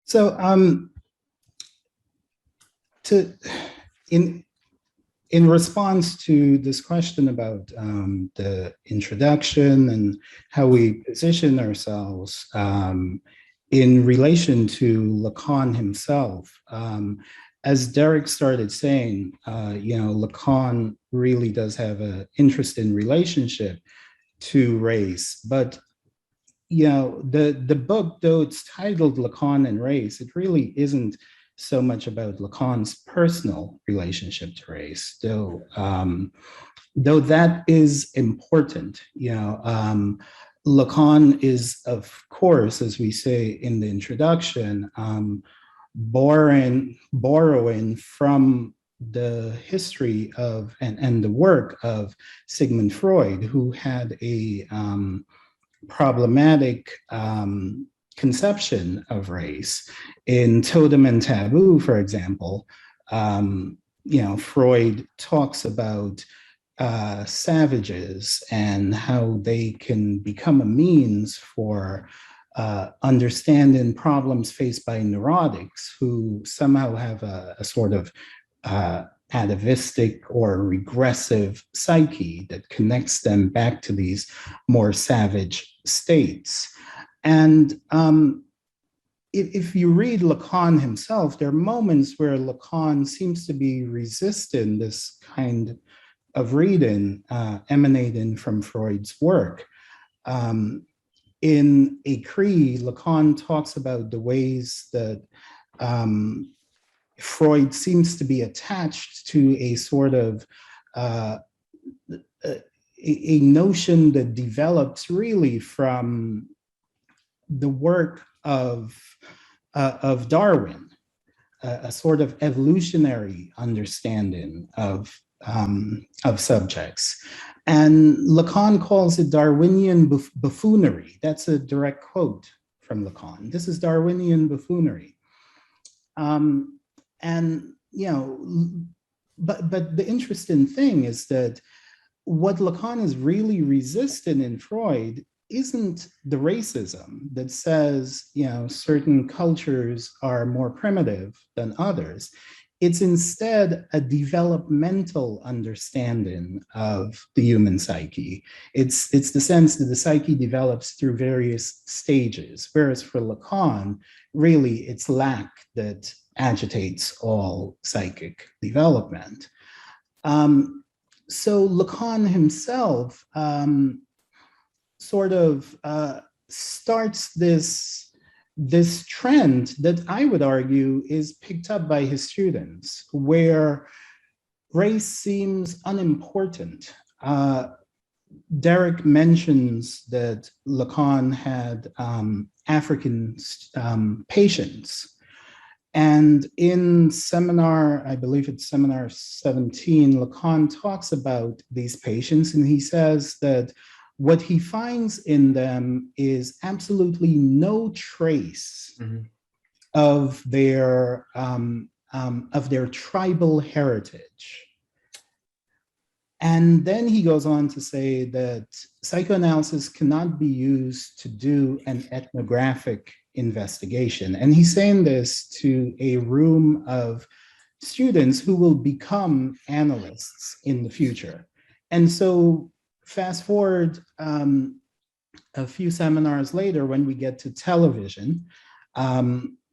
So, to in in response to this question about the introduction and how we position ourselves in relation to Lacan himself, as Derek started saying, Lacan really does have an interest in relationship to race, but the book, though it's titled Lacan and Race, it really isn't so much about Lacan's personal relationship to race, though that is important. Lacan is, of course, as we say in the introduction, borrowing from the history of and the work of Sigmund Freud, who had a problematic conception of race. In Totem and Taboo, for example, Freud talks about savages and how they can become a means for understanding problems faced by neurotics who somehow have a sort of atavistic or regressive psyche that connects them back to these more savage states. And if you read Lacan himself, there are moments where Lacan seems to be resisting this kind of reading emanating from Freud's work. In Écrit, Lacan talks about the ways that Freud seems to be attached to a sort of a notion that develops really from the work of Darwin, a sort of evolutionary understanding of subjects. And Lacan calls it Darwinian buffoonery. That's a direct quote from Lacan. This is Darwinian buffoonery. But the interesting thing is that what Lacan is really resisting in Freud isn't the racism that says, certain cultures are more primitive than others. It's instead a developmental understanding of the human psyche. It's the sense that the psyche develops through various stages, whereas for Lacan, really it's lack that agitates all psychic development. So Lacan himself sort of starts this trend that I would argue is picked up by his students, where race seems unimportant. Derek mentions that Lacan had African patients. And in seminar, I believe it's seminar 17, Lacan talks about these patients, and he says that what he finds in them is absolutely no trace of their tribal heritage. And then he goes on to say that psychoanalysis cannot be used to do an ethnographic investigation. And he's saying this to a room of students who will become analysts in the future. And so fast forward a few seminars later, when we get to television, Lacan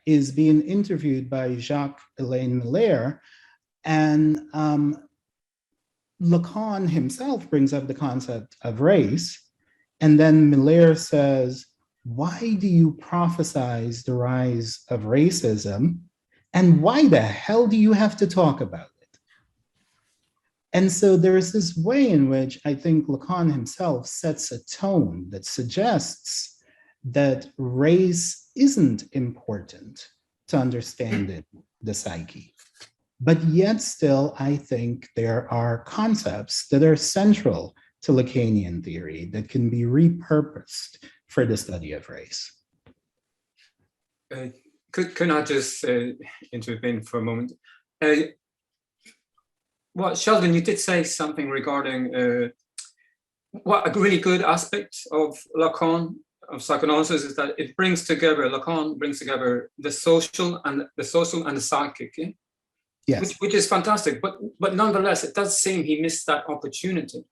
is being interviewed by Jacques-Hélène Miller, and Lacan himself brings up the concept of race, and then Miller says, why do you prophesize the rise of racism, and why the hell do you have to talk about it? And so there's this way in which I think Lacan himself sets a tone that suggests that race isn't important to understanding the psyche. But yet still, I think there are concepts that are central to Lacanian theory that can be repurposed for the study of race. Could I just intervene for a moment? Well, Sheldon, you did say something regarding what a really good aspect of Lacan of psychoanalysis is that it brings together, Lacan brings together the social and the psychic, yeah? Yes. Which is fantastic, but nonetheless, it does seem he missed that opportunity.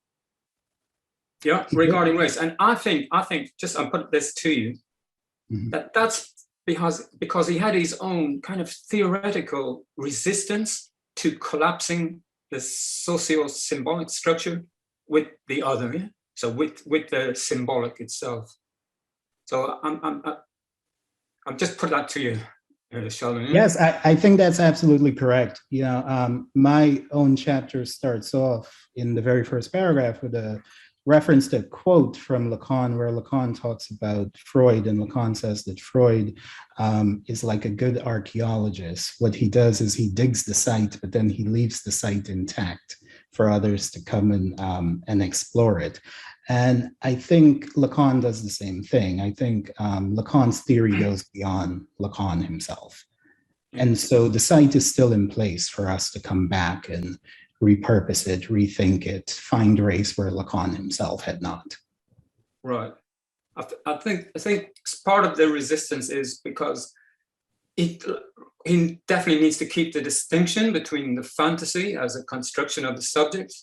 Yeah, regarding race. And I think, just I'll put this to you, that's because he had his own kind of theoretical resistance to collapsing the socio-symbolic structure with the other, yeah? So with the symbolic itself. So I'm just put that to you, Sheldon. Yes, I think that's absolutely correct. You know, my own chapter starts off in the very first paragraph with a reference to a quote from Lacan, where Lacan talks about Freud, and Lacan says that Freud is like a good archaeologist. What he does is he digs the site, but then he leaves the site intact for others to come and explore it. And I think Lacan does the same thing. I think Lacan's theory goes beyond Lacan himself. And so the site is still in place for us to come back and repurpose it, rethink it, find race where Lacan himself had not. Right. I think part of the resistance is because he definitely needs to keep the distinction between the fantasy as a construction of the subject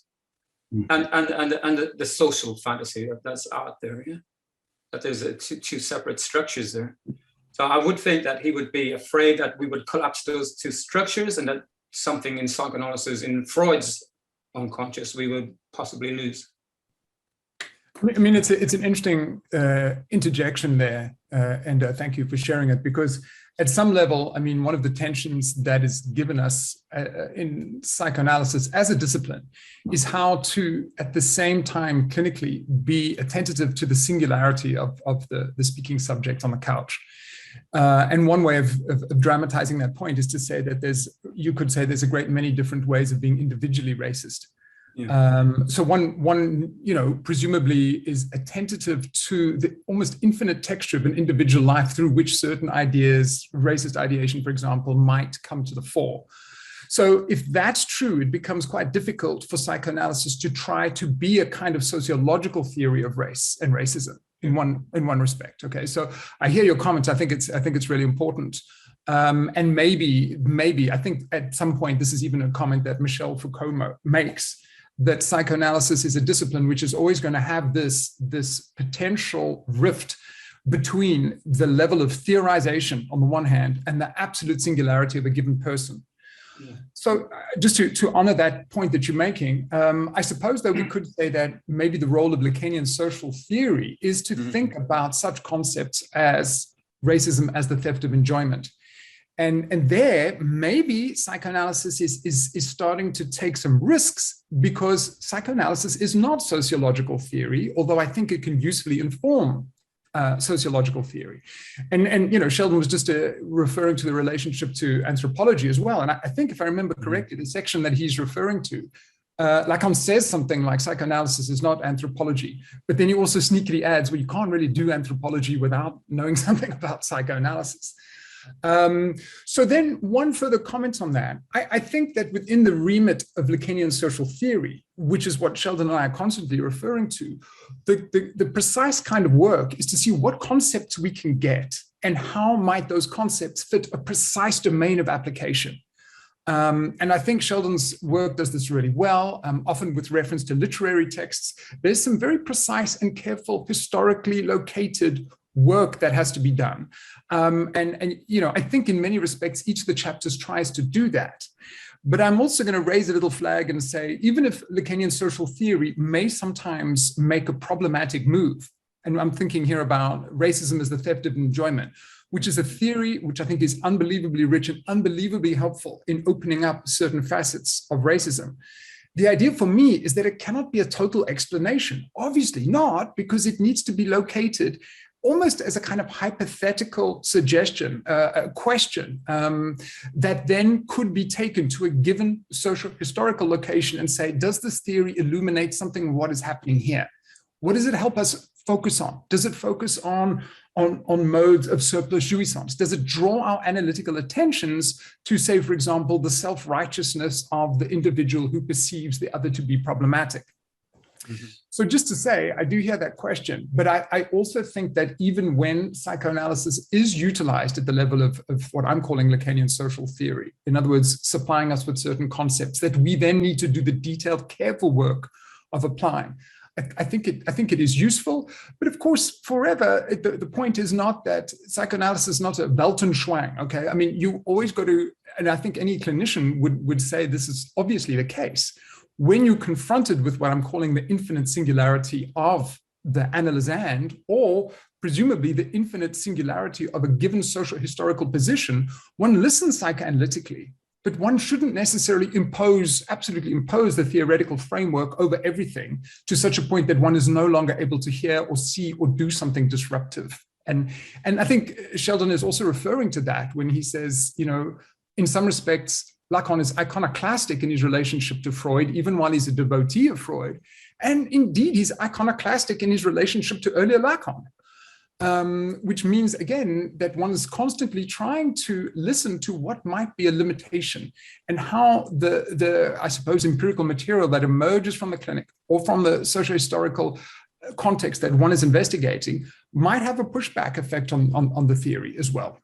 and the social fantasy that's out there, yeah? That there's two separate structures there. So I would think that he would be afraid that we would collapse those two structures, and that something in psychoanalysis, in Freud's unconscious, we would possibly lose. I mean, it's an interesting interjection there, and thank you for sharing it, because at some level, I mean, one of the tensions that is given us in psychoanalysis as a discipline is how to, at the same time, clinically be attentive to the singularity of the speaking subject on the couch. And one way of dramatizing that point is to say that you could say there's a great many different ways of being individually racist. Yeah. So one, presumably is attentive to the almost infinite texture of an individual life through which certain ideas, racist ideation, for example, might come to the fore. So if that's true, it becomes quite difficult for psychoanalysis to try to be a kind of sociological theory of race and racism in one respect. Okay, so I hear your comments. I think it's really important. And maybe I think at some point this is even a comment that Michel Foucault makes, that psychoanalysis is a discipline which is always going to have this potential rift between the level of theorization on the one hand and the absolute singularity of a given person. Yeah. So just to honor that point that you're making, I suppose that we could say that maybe the role of Lacanian social theory is to think about such concepts as racism as the theft of enjoyment. And there, maybe psychoanalysis is starting to take some risks, because psychoanalysis is not sociological theory, although I think it can usefully inform sociological theory. And Sheldon was just referring to the relationship to anthropology as well. And I think, if I remember correctly, the section that he's referring to, Lacan says something like psychoanalysis is not anthropology, but then he also sneakily adds, well, you can't really do anthropology without knowing something about psychoanalysis. So then one further comment on that. I think that within the remit of Lacanian social theory, which is what Sheldon and I are constantly referring to, the precise kind of work is to see what concepts we can get and how might those concepts fit a precise domain of application. And I think Sheldon's work does this really well, often with reference to literary texts. There's some very precise and careful, historically located work that has to be done. I think in many respects, each of the chapters tries to do that. But I'm also going to raise a little flag and say, even if Lacanian social theory may sometimes make a problematic move, and I'm thinking here about racism as the theft of enjoyment, which is a theory which I think is unbelievably rich and unbelievably helpful in opening up certain facets of racism. The idea for me is that it cannot be a total explanation. Obviously not, because it needs to be located almost as a kind of hypothetical suggestion, a question that then could be taken to a given social historical location and say, does this theory illuminate something of what is happening here? What does it help us focus on? Does it focus on modes of surplus jouissance? Does it draw our analytical attentions to, say, for example, the self-righteousness of the individual who perceives the other to be problematic? So just to say, I do hear that question, but I also think that even when psychoanalysis is utilized at the level of what I'm calling Lacanian social theory, in other words, supplying us with certain concepts that we then need to do the detailed, careful work of applying, I think it is useful. But of course, forever, the point is not that psychoanalysis is not a Weltanschauung, okay? I mean, you always got to, and I think any clinician would say this is obviously the case. When you're confronted with what I'm calling the infinite singularity of the analysand, or presumably the infinite singularity of a given socio-historical position, one listens psychoanalytically, but one shouldn't necessarily absolutely impose the theoretical framework over everything to such a point that one is no longer able to hear or see or do something disruptive. And I think Sheldon is also referring to that when he says, in some respects, Lacan is iconoclastic in his relationship to Freud, even while he's a devotee of Freud. And indeed, he's iconoclastic in his relationship to earlier Lacan, which means, again, that one is constantly trying to listen to what might be a limitation and how the I suppose, empirical material that emerges from the clinic or from the socio-historical context that one is investigating might have a pushback effect on the theory as well.